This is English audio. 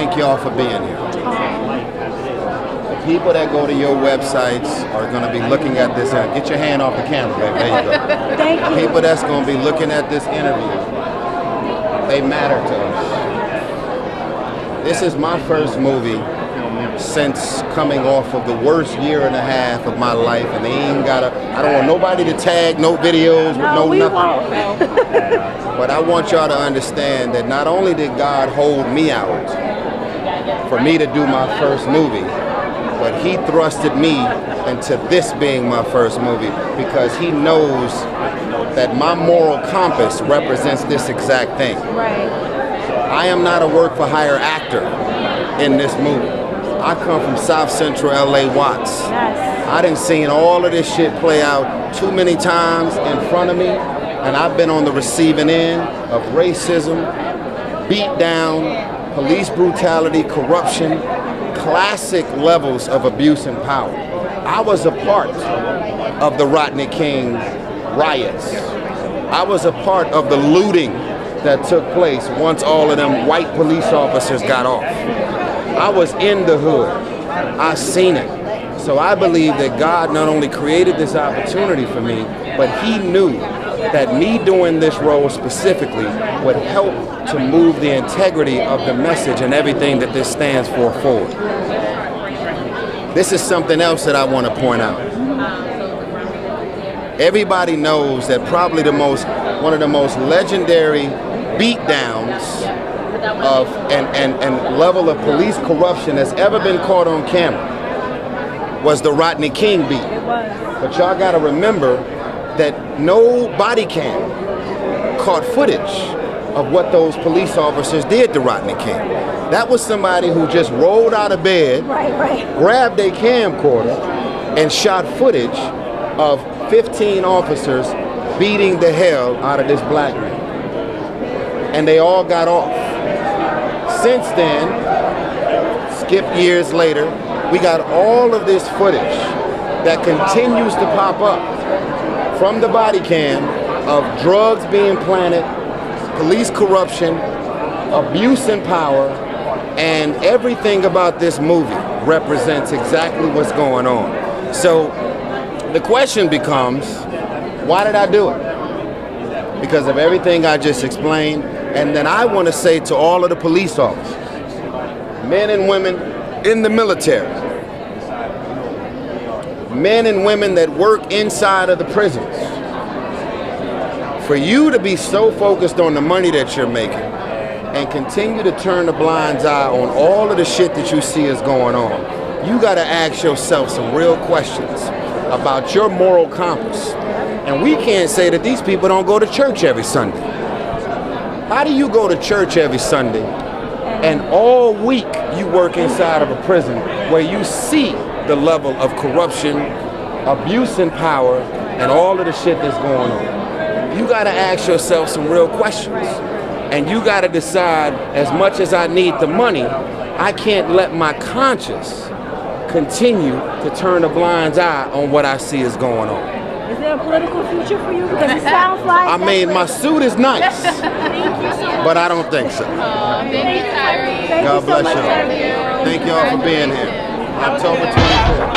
thank y'all for being here. The people that go to your websites are going to be looking at this. Get your hand off the camera, baby. There you go. Thank you. People that's going to be looking at this interview, they matter to us. This is my first movie since coming off of the worst year and a half of my life, and they ain't gotta, I don't want nobody to tag no videos with no nothing. But I want y'all to understand that not only did God hold me out for me to do my first movie, but he thrusted me into this being my first movie because he knows that my moral compass represents this exact thing. Right. I am not a work-for-hire actor in this movie. I come from South Central LA Watts. Yes. I done seen all of this shit play out too many times in front of me, and I've been on the receiving end of racism, beat down, police brutality, corruption, classic levels of abuse and power. I was a part of the Rodney King riots. I was a part of the looting that took place once all of them white police officers got off. I was in the hood. I seen it. So I believe that God not only created this opportunity for me, but he knew that me doing this role specifically would help to move the integrity of the message and everything that this stands for forward. This is something else that I want to point out. Everybody knows that probably one of the most legendary beatdowns of and level of police corruption that's ever been caught on camera was the Rodney King beat. But y'all gotta remember that no body cam caught footage of what those police officers did to Rodney King. That was somebody who just rolled out of bed, grabbed a camcorder, and shot footage of 15 officers beating the hell out of this black man. And they all got off. Since then, skip years later, we got all of this footage that continues to pop up from the body cam of drugs being planted, police corruption, abuse and power, and everything about this movie represents exactly what's going on. So the question becomes, why did I do it? Because of everything I just explained. And then I want to say to all of the police officers, men and women in the military, men and women that work inside of the prisons, for you to be so focused on the money that you're making and continue to turn the blind eye on all of the shit that you see is going on, you got to ask yourself some real questions about your moral compass. And we can't say that these people don't go to church every Sunday. How do you go to church every Sunday and all week you work inside of a prison where you see the level of corruption, abuse and power, and all of the shit that's going on? You gotta ask yourself some real questions. And you gotta decide, as much as I need the money, I can't let my conscience continue to turn a blind eye on what I see is going on. Is there a political future for you? Because it sounds like... I mean, my suit is nice, but I don't think so. Thank you, Tyrese. God bless y'all. Thank y'all for being here. October 24th.